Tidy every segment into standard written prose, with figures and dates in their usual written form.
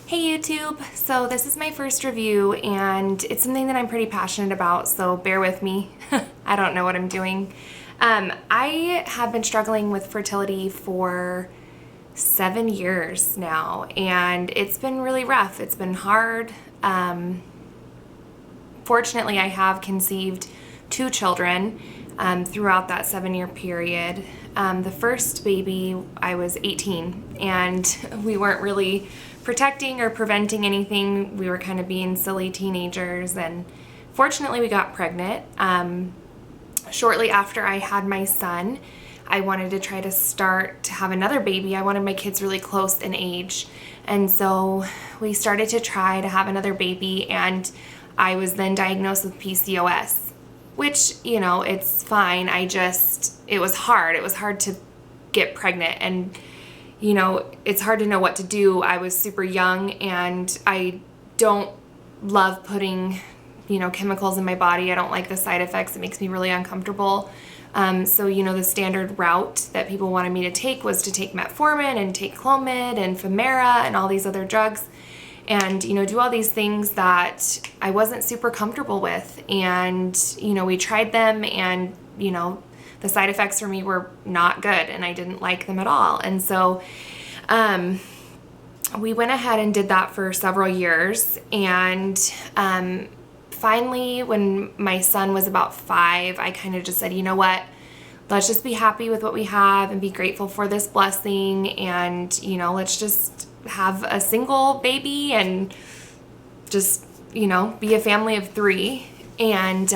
Hey YouTube! So this is my first review and it's something that I'm pretty passionate about, so bear with me. I don't know what I'm doing. I have been struggling with fertility for 7 years now and it's been really rough. It's been hard. Fortunately, I have conceived 2 children throughout that 7-year period. The first baby, I was 18 and we weren't really protecting or preventing anything. We were kind of being silly teenagers, and fortunately we got pregnant. Shortly after I had my son, I wanted to try to start to have another baby. I wanted my kids really close in age, and so we started to try to have another baby, and I was then diagnosed with PCOS, which, you know, it's fine. It was hard. It was hard to get pregnant, and you know, it's hard to know what to do. I was super young and I don't love putting, you know, chemicals in my body. I don't like the side effects. It makes me really uncomfortable. So, you know, the standard route that people wanted me to take was to take metformin and take Clomid and Femera and all these other drugs and, you know, do all these things that I wasn't super comfortable with. And, you know, we tried them and, you know, the side effects for me were not good and I didn't like them at all. And so we went ahead and did that for several years. And finally, when my son was about 5, I kind of just said, you know what, let's just be happy with what we have and be grateful for this blessing. And, you know, let's just have a single baby and just, you know, be a family of 3. And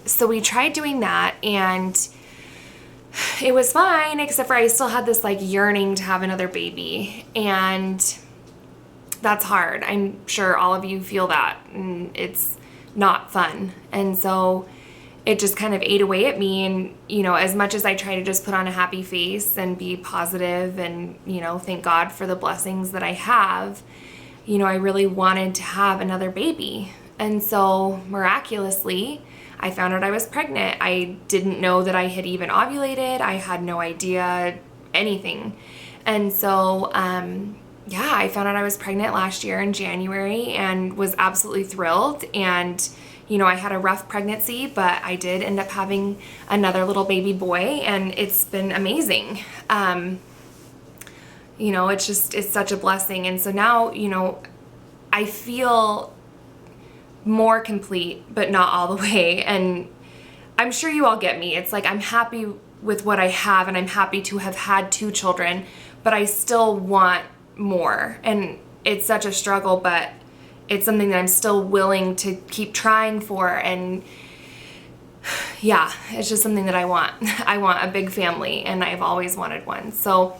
so we tried doing that, and it was fine, except for I still had this like yearning to have another baby, and that's hard. I'm sure all of you feel that, and it's not fun. And so it just kind of ate away at me. And, you know, as much as I try to just put on a happy face and be positive and, you know, thank God for the blessings that I have, you know, I really wanted to have another baby. And so miraculously, I found out I was pregnant. I didn't know that I had even ovulated. I had no idea anything. And so, yeah, I found out I was pregnant last year in January and was absolutely thrilled. And, you know, I had a rough pregnancy, but I did end up having another little baby boy, and it's been amazing. You know, it's such a blessing. And so now, you know, I feel more complete, but not all the way. And I'm sure you all get me. It's like I'm happy with what I have, and I'm happy to have had 2 children, but I still want more. And it's such a struggle, but it's something that I'm still willing to keep trying for. And yeah, it's just something that I want. I want a big family, and I've always wanted one. So,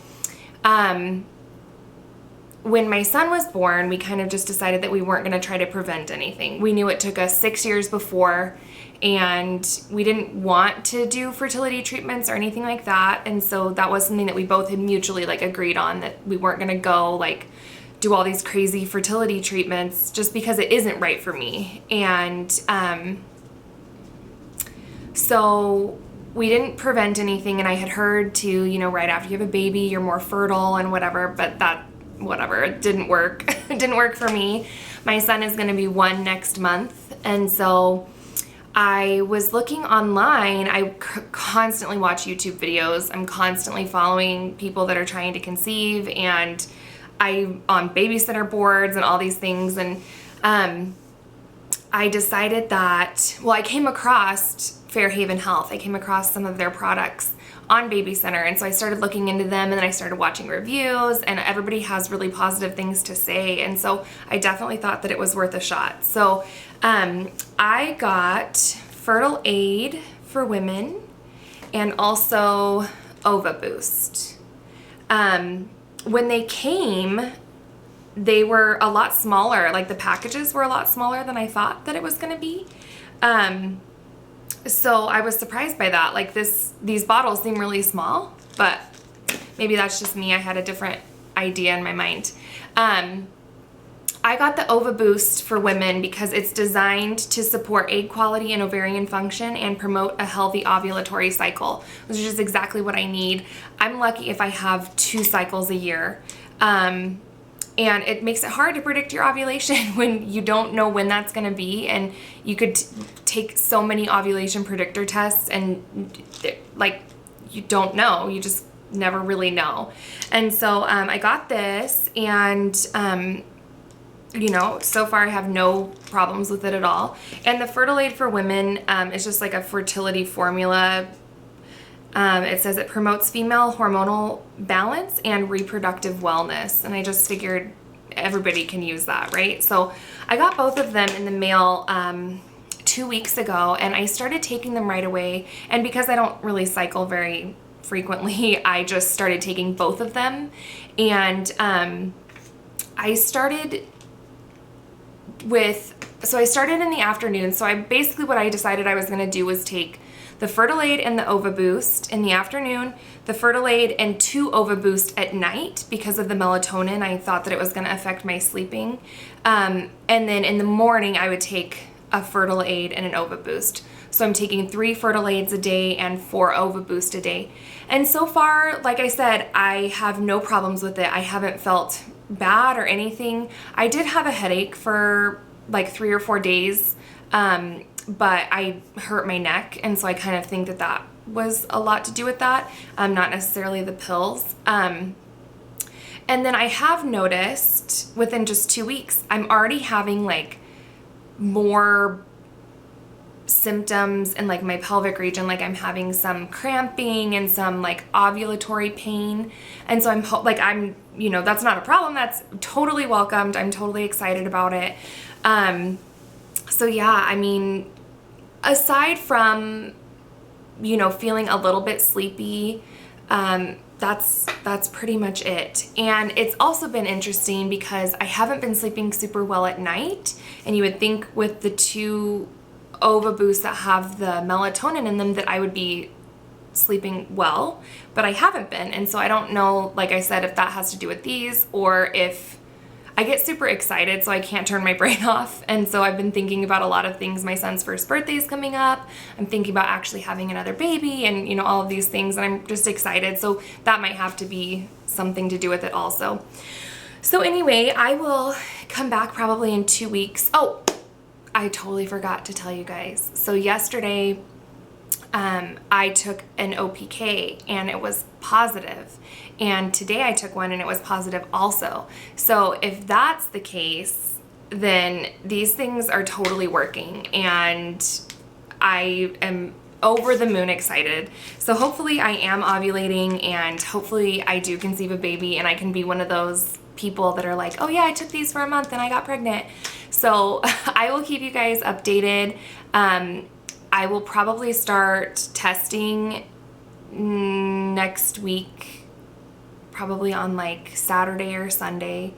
when my son was born, we kind of just decided that we weren't going to try to prevent anything. We knew it took us 6 years before, and we didn't want to do fertility treatments or anything like that. And so that was something that we both had mutually like agreed on, that we weren't going to go like do all these crazy fertility treatments just because it isn't right for me. And so we didn't prevent anything. And I had heard too, you know, right after you have a baby, you're more fertile and whatever, but whatever, it didn't work. It didn't work for me. My son is going to be 1 next month. And so I was looking online. I constantly watch YouTube videos. I'm constantly following people that are trying to conceive, and I'm on babysitter boards and all these things. And I decided that, well, I came across Fairhaven Health. I came across some of their products on Baby Center, and so I started looking into them, and then I started watching reviews, and everybody has really positive things to say, and so I definitely thought that it was worth a shot. So I got Fertilaid for women and also Ovaboost. When they came, they were a lot smaller. Like the packages were a lot smaller than I thought that it was going to be. So I was surprised by that. Like these bottles seem really small, but maybe that's just me. I had a different idea in my mind. I got the Ovaboost for women because it's designed to support egg quality and ovarian function and promote a healthy ovulatory cycle, which is just exactly what I need. I'm lucky if I have 2 cycles a year. And it makes it hard to predict your ovulation when you don't know when that's going to be. And you could take so many ovulation predictor tests and like you don't know. You just never really know. And so I got this, and you know, so far I have no problems with it at all. And the Fertilaid for women is just like a fertility formula. It says it promotes female hormonal balance and reproductive wellness. And I just figured everybody can use that, right? So I got both of them in the mail 2 weeks ago, and I started taking them right away. And because I don't really cycle very frequently, I just started taking both of them. And I started in the afternoon. So what I decided I was going to do was take the Fertilaid and the Ovaboost in the afternoon, the Fertilaid and 2 Ovaboost at night because of the melatonin. I thought that it was going to affect my sleeping. And then in the morning, I would take a Fertilaid and an Ovaboost. So I'm taking 3 Fertilaids a day and 4 Ovaboost a day. And so far, like I said, I have no problems with it. I haven't felt bad or anything. I did have a headache for like 3 or 4 days. But I hurt my neck, and so I kind of think that that was a lot to do with that, not necessarily the pills. And then I have noticed within just 2 weeks, I'm already having like more symptoms in like my pelvic region. Like I'm having some cramping and some like ovulatory pain. And so I'm, you know, that's not a problem. That's totally welcomed. I'm totally excited about it. So yeah, I mean, aside from, you know, feeling a little bit sleepy, that's pretty much it. And it's also been interesting because I haven't been sleeping super well at night. And you would think with the 2 Ovaboosts that have the melatonin in them that I would be sleeping well, but I haven't been. And so I don't know, like I said, if that has to do with these or if I get super excited, so I can't turn my brain off. And so I've been thinking about a lot of things. My son's first birthday is coming up. I'm thinking about actually having another baby and, you know, all of these things. And I'm just excited. So that might have to be something to do with it also. So anyway, I will come back probably in 2 weeks. Oh, I totally forgot to tell you guys. So yesterday, I took an OPK and it was positive. And today I took one and it was positive also. So if that's the case, then these things are totally working and I am over the moon excited. So hopefully I am ovulating and hopefully I do conceive a baby and I can be one of those people that are like, oh yeah, I took these for a month and I got pregnant. So I will keep you guys updated. I will probably start testing next week, probably on like Saturday or Sunday.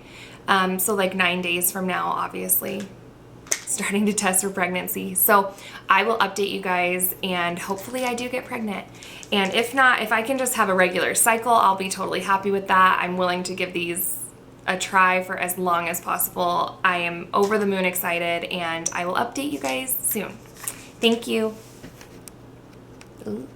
So like 9 days from now, obviously, starting to test for pregnancy. So I will update you guys and hopefully I do get pregnant. And if not, if I can just have a regular cycle, I'll be totally happy with that. I'm willing to give these a try for as long as possible. I am over the moon excited and I will update you guys soon. Thank you. Ooh.